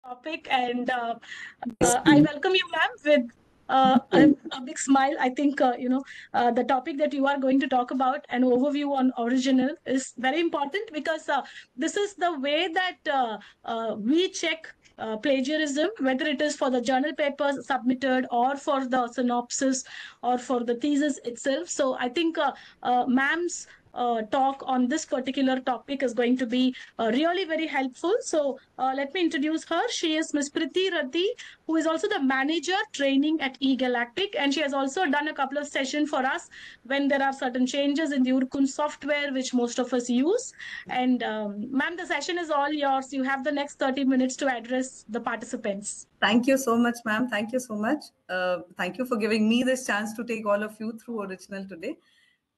Topic, and I welcome you, ma'am, with a big smile. I think the topic that you are going to talk about, an overview on original, is very important because this is the way that we check plagiarism, whether it is for the journal papers submitted or for the synopsis or for the thesis itself. So I think ma'am's talk on this particular topic is going to be really very helpful. So let me introduce her. She is Miss Priti Rati, who is also the manager training at eGalactic, and she has also done a couple of sessions for us when there are certain changes in the Urkun software, which most of us use. And ma'am, the session is all yours. You have the next 30 minutes to address the participants. Thank you so much, ma'am. Thank you so much. Thank you for giving me this chance to take all of you through original today.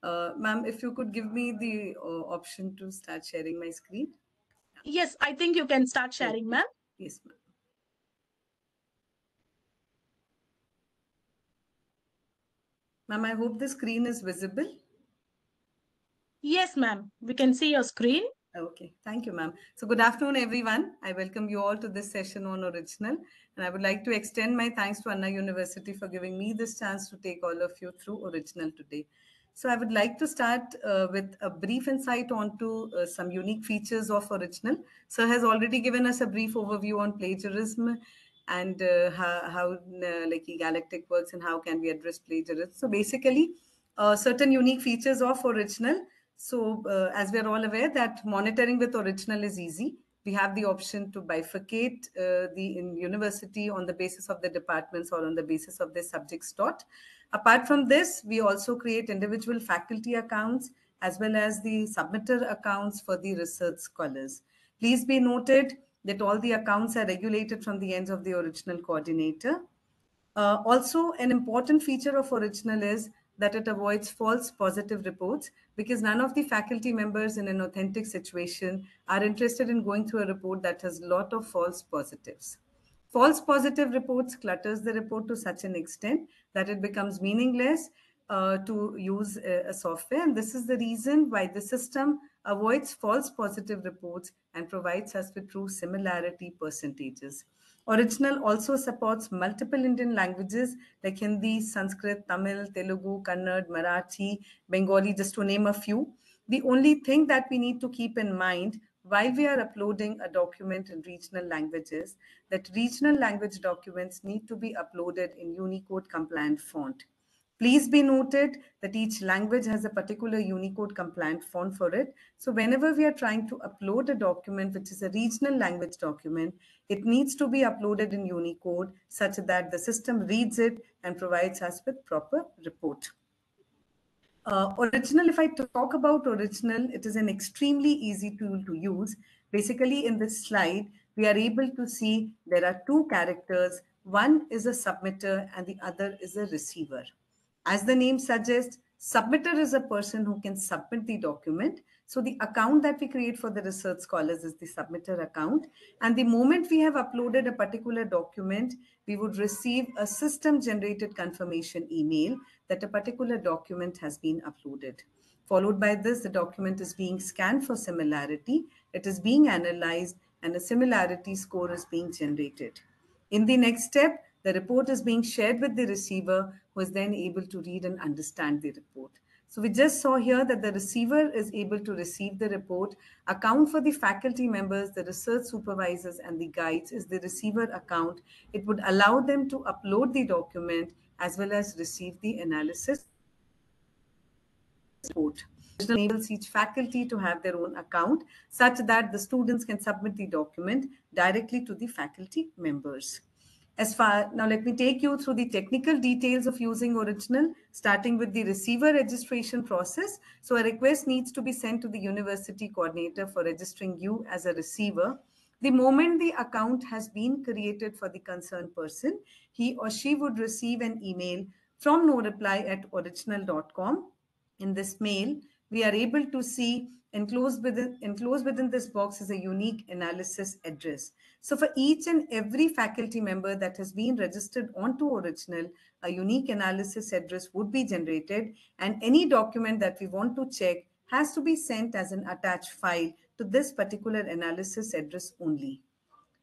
Ma'am, if you could give me the option to start sharing my screen. Yes, I think you can start sharing, ma'am. Yes, ma'am. Ma'am, I hope the screen is visible. Yes, ma'am. We can see your screen. Okay, thank you, ma'am. So good afternoon, everyone. I welcome you all to this session on original. And I would like to extend my thanks to Anna University for giving me this chance to take all of you through original today. So I would like to start with a brief insight onto some unique features of original. Sir has already given us a brief overview on plagiarism and how like eGalactic works and how can we address plagiarism. So basically, certain unique features of original. So as we're all aware that monitoring with original is easy. We have the option to bifurcate in university on the basis of the departments or on the basis of the subjects taught. Apart from this, we also create individual faculty accounts as well as the submitter accounts for the research scholars. Please be noted that all the accounts are regulated from the ends of the original coordinator. Also, an important feature of original is that it avoids false positive reports because none of the faculty members in an authentic situation are interested in going through a report that has a lot of false positives. False positive reports clutters the report to such an extent that it becomes meaningless to use a software. And this is the reason why the system avoids false positive reports and provides us with true similarity percentages. Original also supports multiple Indian languages like Hindi, Sanskrit, Tamil, Telugu, Kannada, Marathi, Bengali, just to name a few. The only thing that we need to keep in mind while we are uploading a document in regional languages, that regional language documents need to be uploaded in Unicode compliant font. Please be noted that each language has a particular Unicode compliant font for it. So whenever we are trying to upload a document, which is a regional language document, it needs to be uploaded in Unicode such that the system reads it and provides us with proper report. Original, if I talk about original, it is an extremely easy tool to use. Basically, in this slide, we are able to see there are two characters. One is a submitter and the other is a receiver. As the name suggests, submitter is a person who can submit the document. So the account that we create for the research scholars is the submitter account. And the moment we have uploaded a particular document, we would receive a system generated confirmation email that a particular document has been uploaded. Followed by this, the document is being scanned for similarity. It is being analyzed and a similarity score is being generated. In the next step, the report is being shared with the receiver, who is then able to read and understand the report. So we just saw here that the receiver is able to receive the report. Account for the faculty members, the research supervisors, and the guides is the receiver account. It would allow them to upload the document as well as receive the analysis report. It enables each faculty to have their own account such that the students can submit the document directly to the faculty members. Now let me take you through the technical details of using original, starting with the receiver registration process. So a request needs to be sent to the university coordinator for registering you as a receiver. The moment the account has been created for the concerned person, he or she would receive an email from noreply@original.com. In this mail, we are able to see enclosed within this box is a unique analysis address. So for each and every faculty member that has been registered onto Original, a unique analysis address would be generated, and any document that we want to check has to be sent as an attached file to this particular analysis address only.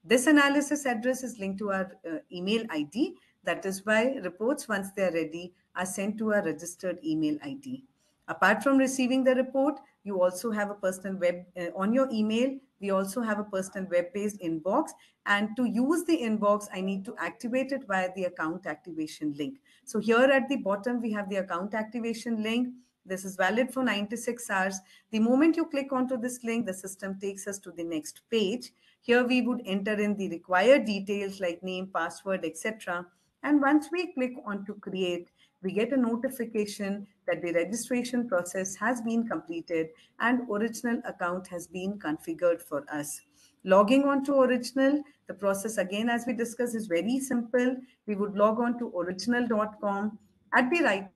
This analysis address is linked to our email ID. That is why reports, once they are ready, are sent to our registered email ID. Apart from receiving the report, you also have a personal web on your email. We also have a personal web-based inbox. And to use the inbox, I need to activate it via the account activation link. So here at the bottom, we have the account activation link. This is valid for 96 hours. The moment you click onto this link, the system takes us to the next page. Here we would enter in the required details like name, password, etc. And once we click on to create, we get a notification that the registration process has been completed and original account has been configured for us. Logging on to Original, the process again, as we discussed, is very simple. We would log on to original.com. At the right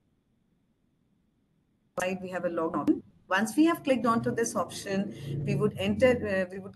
side, we have a login option. Once we have clicked onto this option, we would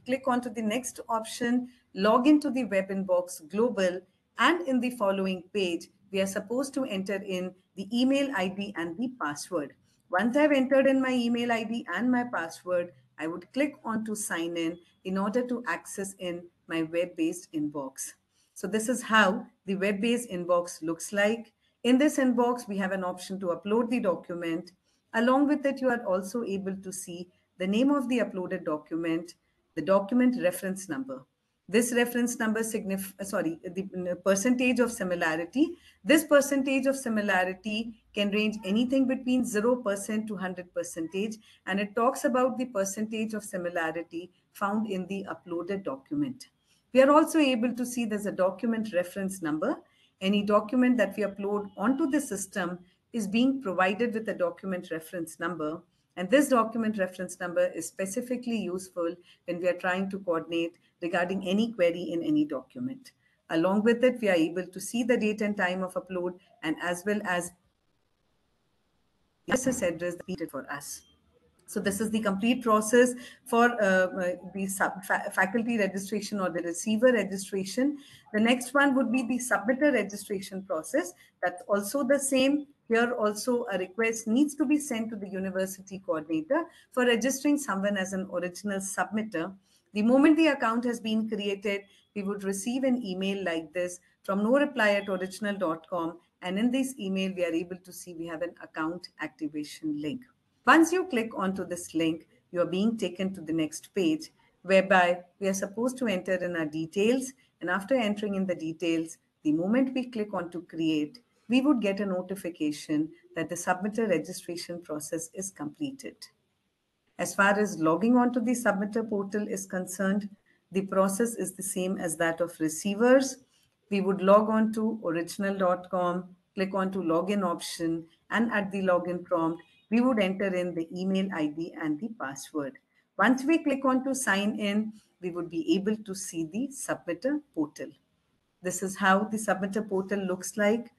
click onto the next option, log into the web inbox global, and in the following page, we are supposed to enter in the email ID and the password. Once I've entered in my email ID and my password, I would click on to sign in order to access in my web-based inbox. So this is how the web-based inbox looks like. In this inbox, we have an option to upload the document. Along with it, you are also able to see the name of the uploaded document, the document reference number. This reference number the percentage of similarity. This percentage of similarity can range anything between 0% to 100%, and it talks about the percentage of similarity found in the uploaded document. We are also able to see there's a document reference number. Any document that we upload onto the system is being provided with a document reference number. And this document reference number is specifically useful when we are trying to coordinate regarding any query in any document. Along with it, we are able to see the date and time of upload and as well as the address needed for us. So this is the complete process for the faculty registration or the receiver registration. The next one would be the submitter registration process. That's also the same. Here also a request needs to be sent to the university coordinator for registering someone as an original submitter. The moment the account has been created, we would receive an email like this from noreply@original.com. And in this email, we are able to see we have an account activation link. Once you click onto this link, you are being taken to the next page whereby we are supposed to enter in our details. And after entering in the details, the moment we click on to create, we would get a notification that the submitter registration process is completed. As far as logging onto the submitter portal is concerned, the process is the same as that of receivers. We would log on to original.com, click on to login option, and at the login prompt, we would enter in the email ID and the password. Once we click on to sign in, we would be able to see the submitter portal. This is how the submitter portal looks like.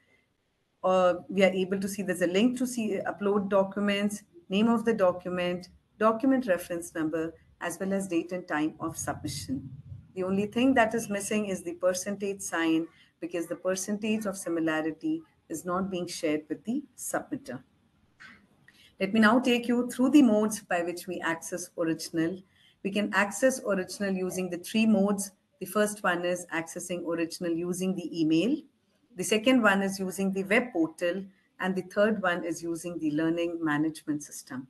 We are able to see there's a link to see upload documents, name of the document, document reference number, as well as date and time of submission. The only thing that is missing is the percentage sign because the percentage of similarity is not being shared with the submitter. Let me now take you through the modes by which we access Original. We can access Original using the three modes. The first one is accessing Original using the email. The second one is using the web portal. And the third one is using the learning management system.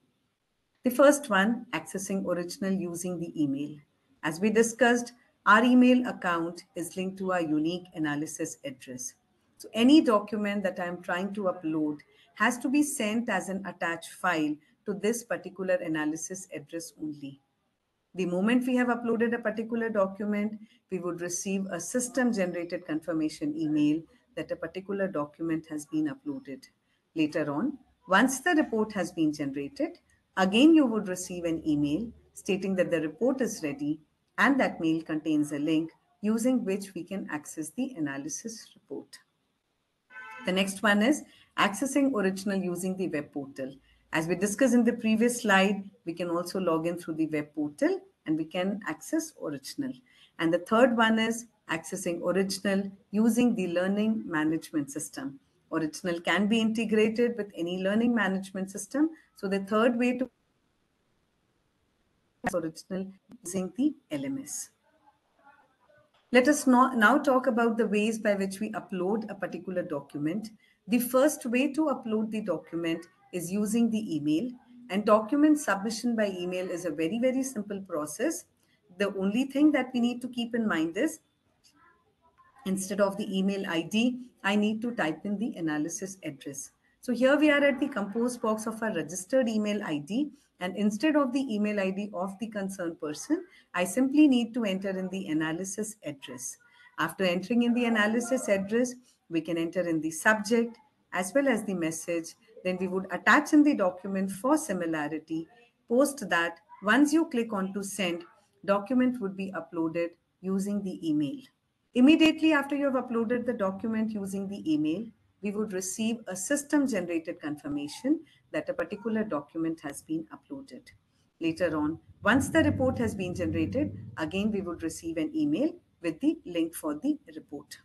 The first one, accessing Original using the email. As we discussed, our email account is linked to our unique analysis address. So any document that I'm trying to upload has to be sent as an attached file to this particular analysis address only. The moment we have uploaded a particular document, we would receive a system-generated confirmation email that a particular document has been uploaded. Later on, once the report has been generated, again you would receive an email stating that the report is ready, and that mail contains a link using which we can access the analysis report. The next one is accessing Original using the web portal. As we discussed in the previous slide, we can also log in through the web portal and we can access Original. And the third one is accessing Original using the learning management system. Original can be integrated with any learning management system. So the third way to access Original using the LMS. Let us now talk about the ways by which we upload a particular document. The first way to upload the document is using the email, and document submission by email is a very, very simple process. The only thing that we need to keep in mind is instead of the email ID, I need to type in the analysis address. So here we are at the compose box of our registered email ID, and instead of the email ID of the concerned person, I simply need to enter in the analysis address. After entering in the analysis address, we can enter in the subject as well as the message. Then we would attach in the document for similarity. Post that, once you click on to send, document would be uploaded using the email. Immediately after you have uploaded the document using the email, we would receive a system generated confirmation that a particular document has been uploaded. Later on, once the report has been generated, again we would receive an email with the link for the report.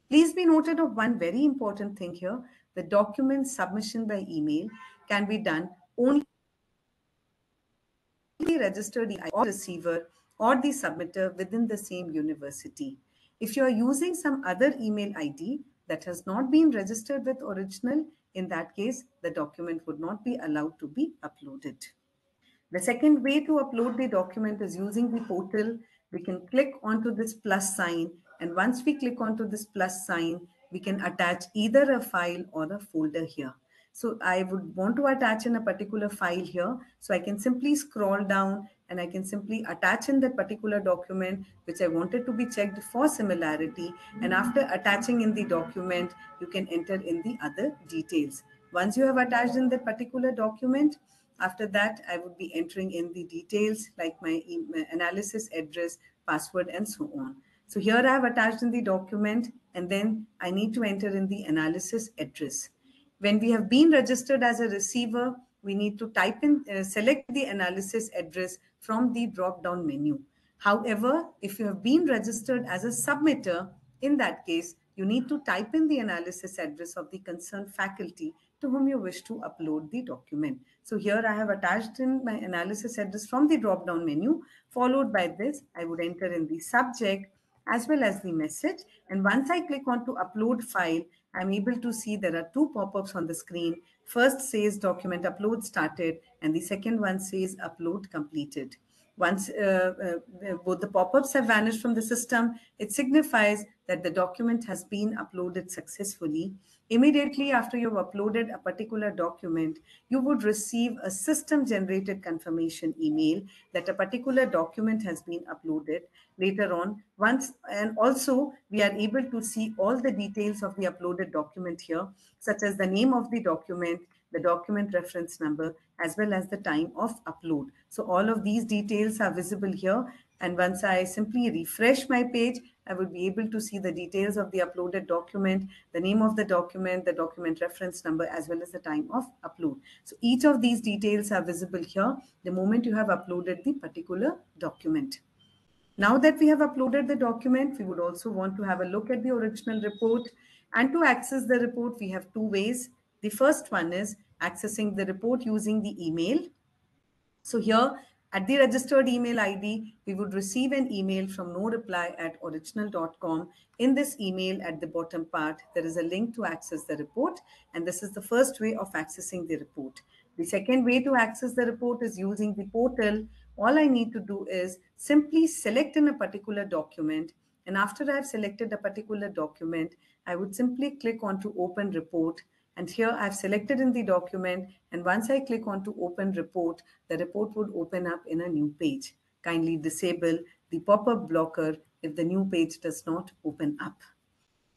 Please be noted of one very important thing here. The document submission by email can be done only the registered or receiver or the submitter within the same university. If you are using some other email ID that has not been registered with original, in that case, the document would not be allowed to be uploaded. The second way to upload the document is using the portal. We can click onto this plus sign, and once we click onto this plus sign, we can attach either a file or a folder here. So I would want to attach in a particular file here. So I can simply scroll down and I can simply attach in that particular document which I wanted to be checked for similarity. And after attaching in the document, you can enter in the other details. Once you have attached in that particular document, after that, I would be entering in the details like my analysis address, password, and so on. So here I have attached in the document, and then I need to enter in the analysis address. When we have been registered as a receiver, we need to select the analysis address from the drop-down menu. However, if you have been registered as a submitter, in that case, you need to type in the analysis address of the concerned faculty to whom you wish to upload the document. So here I have attached in my analysis address from the drop-down menu. Followed by this, I would enter in the subject as well as the message. And once I click on to upload file, I'm able to see there are two pop-ups on the screen. First says document upload started, and the second one says upload completed. Once both the pop-ups have vanished from the system, it signifies that the document has been uploaded successfully. Immediately after you've uploaded a particular document, you would receive a system-generated confirmation email that a particular document has been uploaded later on. And also we are able to see all the details of the uploaded document here, such as the name of the document reference number, as well as the time of upload. So all of these details are visible here. And once I simply refresh my page, I will be able to see the details of the uploaded document, the name of the document reference number, as well as the time of upload. So each of these details are visible here the moment you have uploaded the particular document. Now that we have uploaded the document, we would also want to have a look at the original report. And to access the report, we have two ways. The first one is accessing the report using the email. So here at the registered email ID, we would receive an email from noreply@original.com. In this email at the bottom part, there is a link to access the report. And this is the first way of accessing the report. The second way to access the report is using the portal. All I need to do is simply select in a particular document. And after I've selected a particular document, I would simply click on to open report. And here I've selected in the document, and once I click on to open report, the report would open up in a new page. Kindly disable the pop-up blocker if the new page does not open up.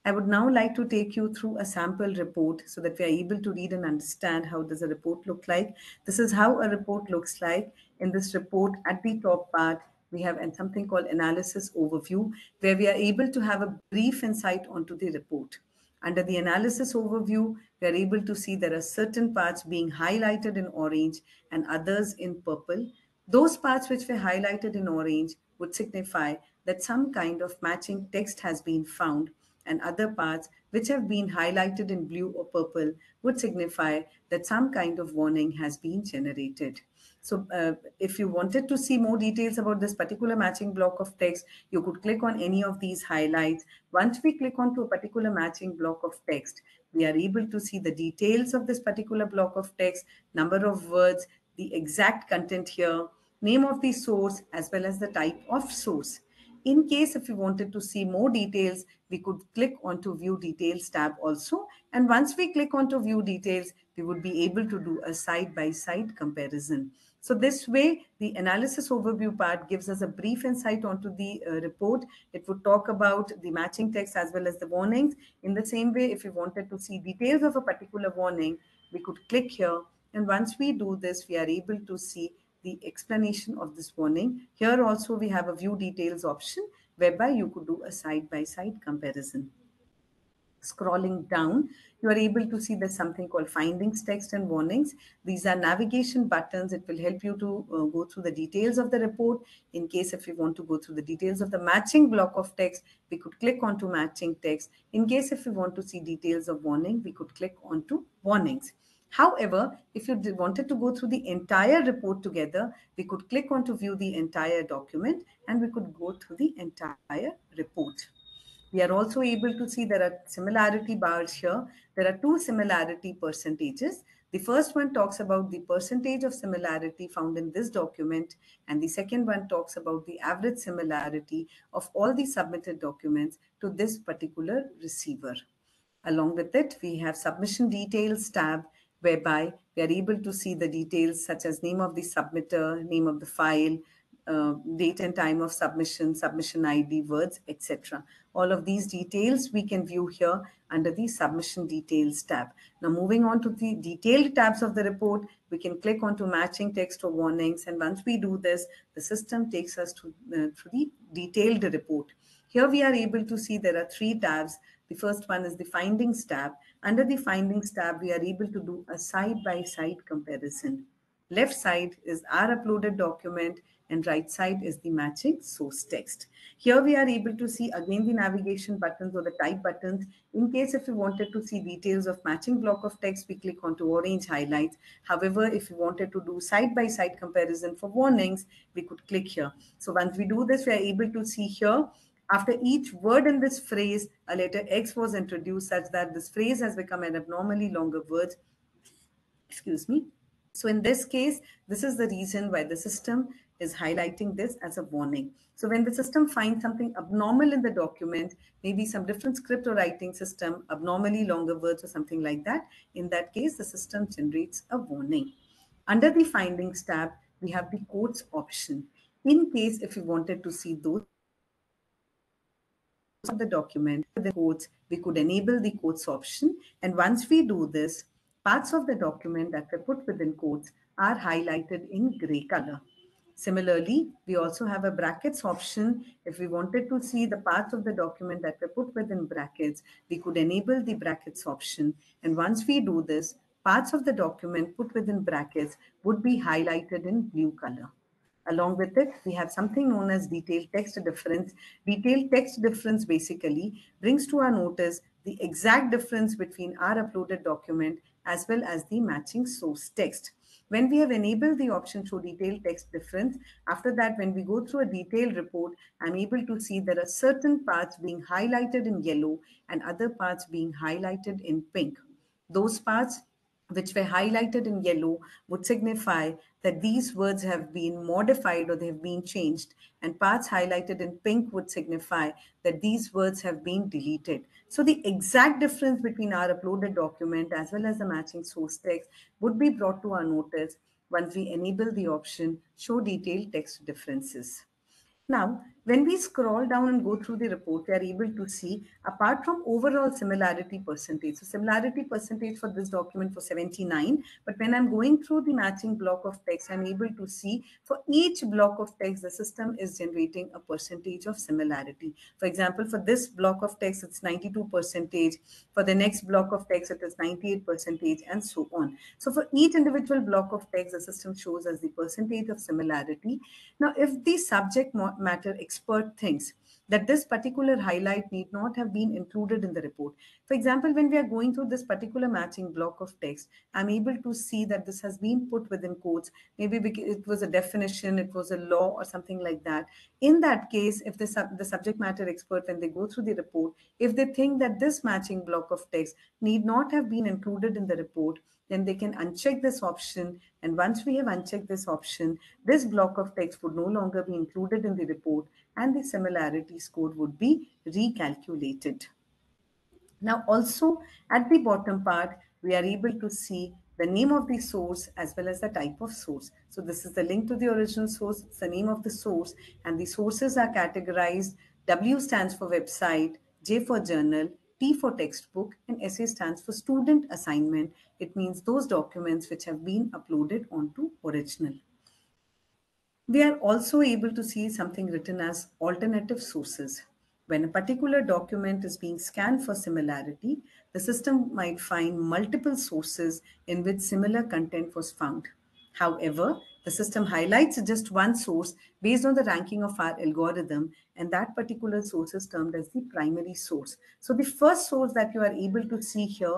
I would now like to take you through a sample report so that we are able to read and understand how does a report look like. This is how a report looks like. In this report, at the top part, we have something called analysis overview, where we are able to have a brief insight onto the report. Under the analysis overview, we are able to see there are certain parts being highlighted in orange and others in purple. Those parts which were highlighted in orange would signify that some kind of matching text has been found, and other parts which have been highlighted in blue or purple would signify that some kind of warning has been generated. So if you wanted to see more details about this particular matching block of text, you could click on any of these highlights. Once we click onto a particular matching block of text, we are able to see the details of this particular block of text, number of words, the exact content here, name of the source, as well as the type of source. In case if we wanted to see more details, we could click onto View Details tab also. And once we click onto View Details, we would be able to do a side-by-side comparison. So this way, the analysis overview part gives us a brief insight onto the report. It would talk about the matching text as well as the warnings. In the same way, if we wanted to see details of a particular warning, we could click here. And once we do this, we are able to see the explanation of this warning. Here also we have a view details option whereby you could do a side-by-side comparison. Scrolling down, you are able to see there's something called findings, text, and warnings. These are navigation buttons. It will help you to go through the details of the report. In case if you want to go through the details of the matching block of text, we could click onto matching text. In case if we want to see details of warning, we could click onto warnings. However, if you wanted to go through the entire report together, we could click on to view the entire document and we could go through the entire report. We are also able to see there are similarity bars here. There are two similarity percentages. The first one talks about the percentage of similarity found in this document, and the second one talks about the average similarity of all the submitted documents to this particular receiver. Along with it, we have submission details tab, whereby we are able to see the details such as name of the submitter, name of the file, date and time of submission, submission ID, words, etc. All of these details we can view here under the submission details tab. Now moving on to the detailed tabs of the report, we can click onto matching text or warnings, and once we do this, the system takes us to the detailed report. Here we are able to see there are three tabs. The first one is the findings tab. Under the findings tab, we are able to do a side-by-side comparison. Left side is our uploaded document and right side is the matching source text. Here we are able to see again the navigation buttons or the type buttons. In case if we wanted to see details of matching block of text, we click onto orange highlights. However, if we wanted to do side-by-side comparison for warnings, we could click here. So once we do this, we are able to see here after each word in this phrase, a letter X was introduced such that this phrase has become an abnormally longer word. Excuse me. So in this case, this is the reason why the system is highlighting this as a warning. So when the system finds something abnormal in the document, maybe some different script or writing system, abnormally longer words or something like that, in that case, the system generates a warning. Under the findings tab, we have the quotes option. In case if we wanted to see those of the document, the quotes, we could enable the quotes option. And once we do this, parts of the document that were put within quotes are highlighted in gray color. Similarly, we also have a brackets option. If we wanted to see the parts of the document that were put within brackets, we could enable the brackets option. And once we do this, parts of the document put within brackets would be highlighted in blue color. Along with it, we have something known as detailed text difference. Detailed text difference basically brings to our notice the exact difference between our uploaded document as well as the matching source text. When we have enabled the option show detailed text difference, after that, when we go through a detailed report, I'm able to see there are certain parts being highlighted in yellow and other parts being highlighted in pink. Those parts which were highlighted in yellow would signify that these words have been modified or they have been changed, and parts highlighted in pink would signify that these words have been deleted. So the exact difference between our uploaded document as well as the matching source text would be brought to our notice once we enable the option show detailed text differences. Now, when we scroll down and go through the report, we are able to see, apart from overall similarity percentage, so similarity percentage for this document was 79, but when I'm going through the matching block of text, I'm able to see for each block of text, the system is generating a percentage of similarity. For example, for this block of text, it's 92 percentage. For the next block of text, it is 98 percentage, and so on. So for each individual block of text, the system shows us the percentage of similarity. Now, if the subject matter expert thinks that this particular highlight need not have been included in the report. For example, when we are going through this particular matching block of text, I'm able to see that this has been put within quotes. Maybe because it was a definition, it was a law or something like that. In that case, if the subject matter expert, when they go through the report, if they think that this matching block of text need not have been included in the report, then they can uncheck this option. And once we have unchecked this option, this block of text would no longer be included in the report and the similarity score would be recalculated. Now also at the bottom part, we are able to see the name of the source as well as the type of source. So this is the link to the original source, it's the name of the source, and the sources are categorized. W stands for website, J for journal, T for textbook, and SA stands for student assignment. It means those documents which have been uploaded onto original. We are also able to see something written as alternative sources. When a particular document is being scanned for similarity, the system might find multiple sources in which similar content was found. However, the system highlights just one source based on the ranking of our algorithm, and that particular source is termed as the primary source. So the first source that you are able to see here,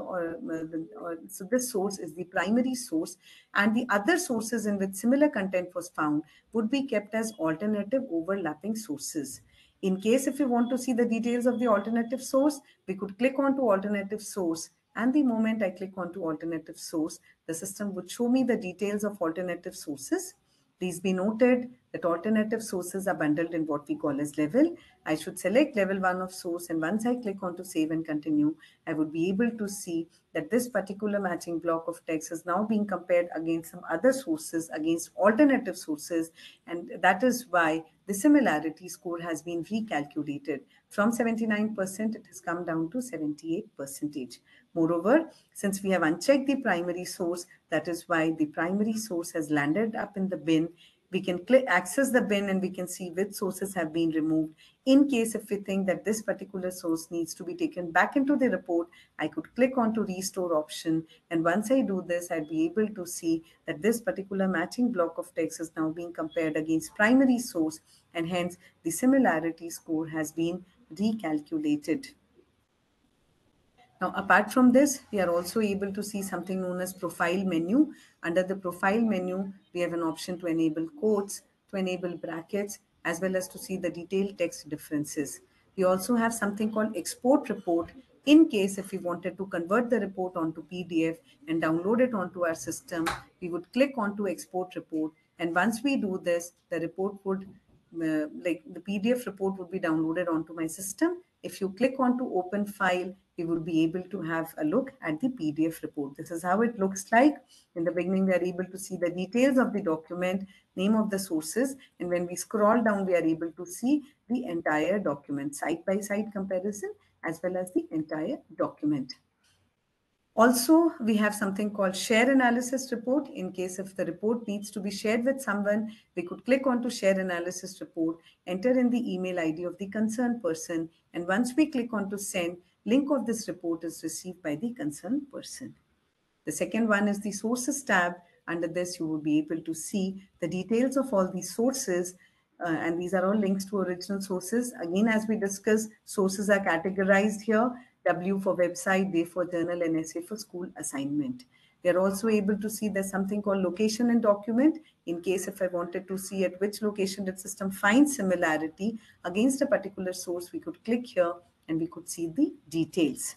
so this source is the primary source, and the other sources in which similar content was found would be kept as alternative overlapping sources. In case if we want to see the details of the alternative source, we could click on to alternative source, and the moment I click on to alternative source, the system would show me the details of alternative sources. Please be noted that alternative sources are bundled in what we call as level. I should select level 1 of source, and once I click on to save and continue, I would be able to see that this particular matching block of text is now being compared against some other sources, against alternative sources, and that is why the similarity score has been recalculated. From 79%, it has come down to 78%. Moreover, since we have unchecked the primary source, that is why the primary source has landed up in the bin. We can access the bin and we can see which sources have been removed. In case if we think that this particular source needs to be taken back into the report, I could click on to restore option. And once I do this, I'd be able to see that this particular matching block of text is now being compared against primary source, and hence the similarity score has been recalculated. Now, apart from this, we are also able to see something known as profile menu. Under the profile menu, we have an option to enable quotes, to enable brackets, as well as to see the detailed text differences. We also have something called export report. In case if we wanted to convert the report onto PDF and download it onto our system, we would click onto export report. And once we do this, the report would like the PDF report would be downloaded onto my system. If you click on to open file, we would be able to have a look at the PDF report. This is how it looks like. In the beginning, we are able to see the details of the document, name of the sources, and when we scroll down, we are able to see the entire document, side-by-side comparison, as well as the entire document. Also, we have something called share analysis report. In case if the report needs to be shared with someone, we could click on to share analysis report, enter in the email ID of the concerned person, and once we click on to send, link of this report is received by the concerned person. The second one is the sources tab. Under this, you will be able to see the details of all these sources, and these are all links to original sources. Again, as we discussed, sources are categorized here. W for website, J for journal, and SA for school assignment. We are also able to see there's something called location and document. In case if I wanted to see at which location the system finds similarity against a particular source, we could click here and we could see the details.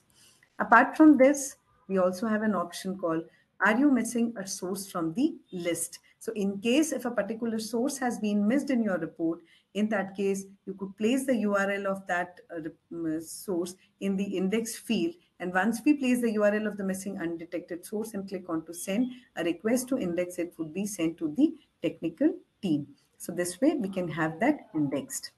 Apart from this, we also have an option called, are you missing a source from the list? So in case if a particular source has been missed in your report, in that case, you could place the URL of that source in the index field. And once we place the URL of the missing undetected source and click on to send, a request to index it would be sent to the technical team. So this way we can have that indexed.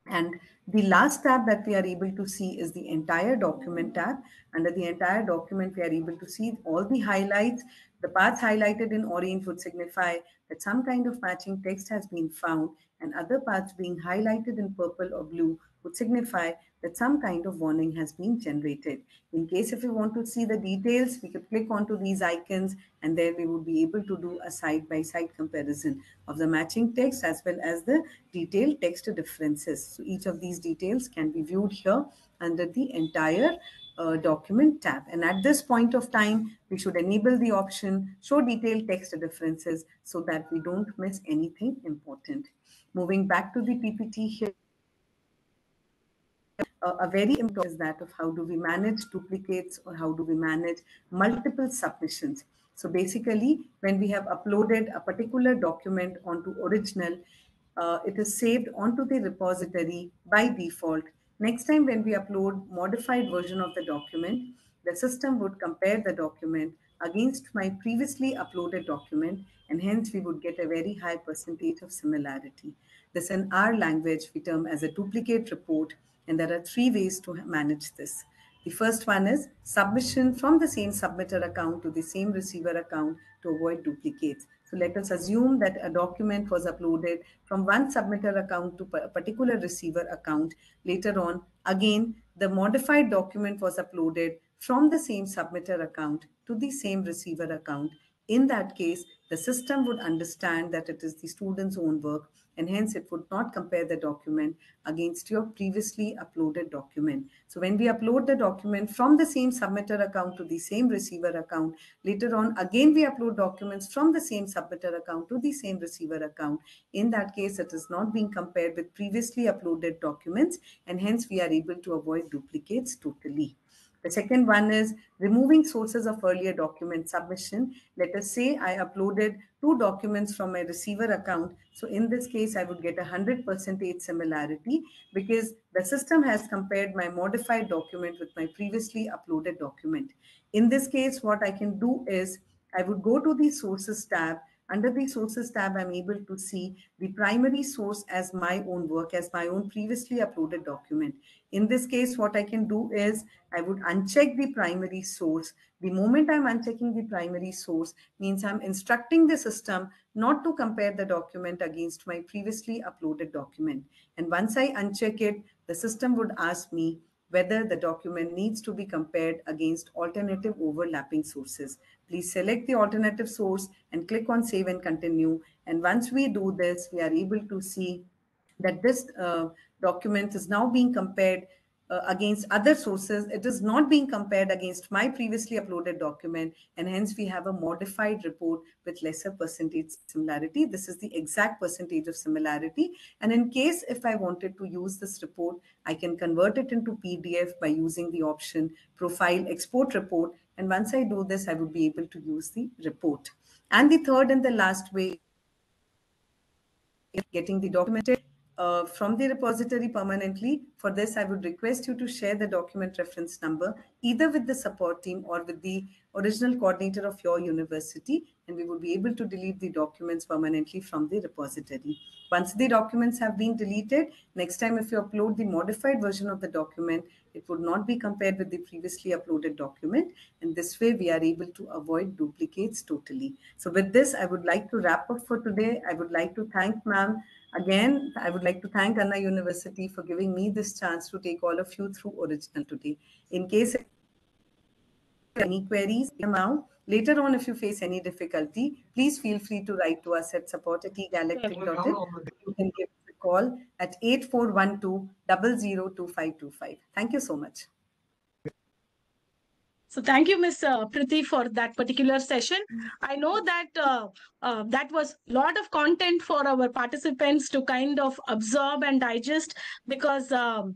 And the last tab that we are able to see is the entire document tab. Under the entire document, we are able to see all the highlights. The parts highlighted in orange would signify that some kind of matching text has been found, and other parts being highlighted in purple or blue would signify that some kind of warning has been generated. In case if we want to see the details, we could click onto these icons, and there we would be able to do a side-by-side comparison of the matching text as well as the detailed text differences. So each of these details can be viewed here under the entire document tab. And at this point of time, we should enable the option show detailed text differences so that we don't miss anything important. Moving back to the PPT here, a very important is that of how do we manage duplicates or how do we manage multiple submissions. So basically, when we have uploaded a particular document onto original, it is saved onto the repository by default. Next time when we upload modified version of the document, the system would compare the document against my previously uploaded document, and hence we would get a very high percentage of similarity. This in our language we term as a duplicate report, and there are three ways to manage this. The first one is submission from the same submitter account to the same receiver account to avoid duplicates. So let us assume that a document was uploaded from one submitter account to a particular receiver account. Later on, again, the modified document was uploaded from the same submitter account to the same receiver account. In that case, the system would understand that it is the student's own work, and hence it would not compare the document against your previously uploaded document. So when we upload the document from the same submitter account to the same receiver account, later on again we upload documents from the same submitter account to the same receiver account. In that case, it is not being compared with previously uploaded documents, and hence we are able to avoid duplicates totally. The second one is removing sources of earlier document submission. Let us say I uploaded two documents from my receiver account. So in this case, I would get 100% similarity because the system has compared my modified document with my previously uploaded document. In this case, what I can do is I would go to the sources tab. Under the sources tab, I'm able to see the primary source as my own work, as my own previously uploaded document. In this case, what I can do is I would uncheck the primary source. The moment I'm unchecking the primary source means I'm instructing the system not to compare the document against my previously uploaded document. And once I uncheck it, the system would ask me whether the document needs to be compared against alternative overlapping sources. Please select the alternative source and click on Save and Continue. And once we do this, we are able to see that this document is now being compared against other sources. It is not being compared against my previously uploaded document, and hence we have a modified report with lesser percentage similarity. This is the exact percentage of similarity. And in case if I wanted to use this report, I can convert it into PDF by using the option Profile Export Report. And once I do this, I would be able to use the report. And the third and the last way is getting the document from the repository permanently. For this, I would request you to share the document reference number either with the support team or with the original coordinator of your university, and we will be able to delete the documents permanently from the repository. Once the documents have been deleted, next time if you upload the modified version of the document, it would not be compared with the previously uploaded document, and this way we are able to avoid duplicates totally. So with this, I would like to wrap up for today. I would like to thank ma'am. Again, I would like to thank Anna University for giving me this chance to take all of you through Original today. In case any queries now, later on if you face any difficulty, please feel free to write to us at support@egalactic.in. You can give us a call at 8412-002525. Thank you so much. So thank you, Ms. Priti, for that particular session. I know that that was a lot of content for our participants to kind of absorb and digest, because the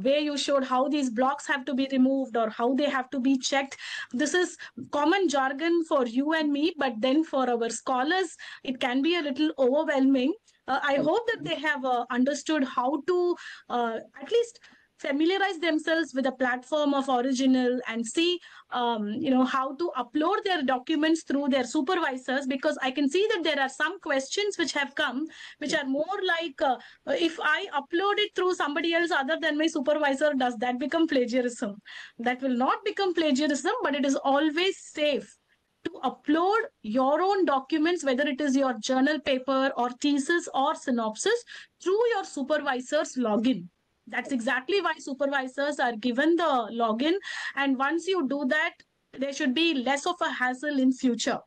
way you showed how these blocks have to be removed or how they have to be checked, this is common jargon for you and me, but then for our scholars, it can be a little overwhelming. I hope that they have understood how to at least familiarize themselves with the platform of Original and see how to upload their documents through their supervisors, because I can see that there are some questions which have come which are more like if I upload it through somebody else other than my supervisor, does that become plagiarism? That will not become plagiarism, but it is always safe to upload your own documents, whether it is your journal paper or thesis or synopsis, through your supervisor's login. That's exactly why supervisors are given the login. And once you do that, there should be less of a hassle in future.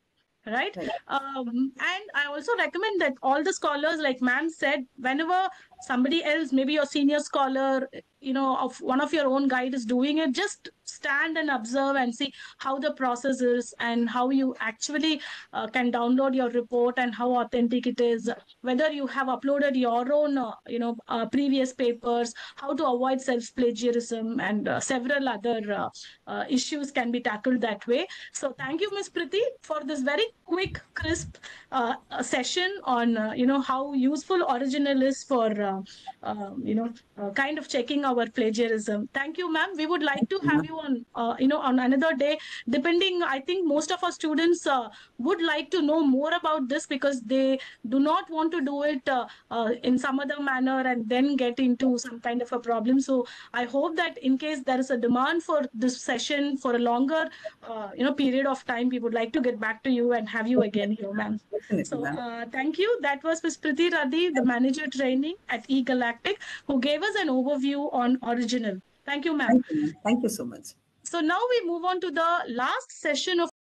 Right. Right. And I also recommend that all the scholars, like ma'am said, whenever somebody else, maybe your senior scholar, of one of your own guide is doing it, just stand and observe and see how the process is and how you actually can download your report and how authentic it is, whether you have uploaded your own previous papers, how to avoid self plagiarism, and several other issues can be tackled that way. So thank you, Ms. Priti, for this very quick, crisp session on how useful original is for kind of checking our plagiarism. Thank you, ma'am. We would like to have you on on another day. Depending, I think most of our students would like to know more about this, because they do not want to do it in some other manner and then get into some kind of a problem. So I hope that in case there is a demand for this session for a longer period of time, we would like to get back to you and have you again here, ma'am. Definitely, So ma'am. thank you. That was Ms. Priti Radhi, the manager training at eGalactic, who gave us an overview on original. Thank you, ma'am. Thank you, ma'am. Thank you so much. So now we move on to the last session of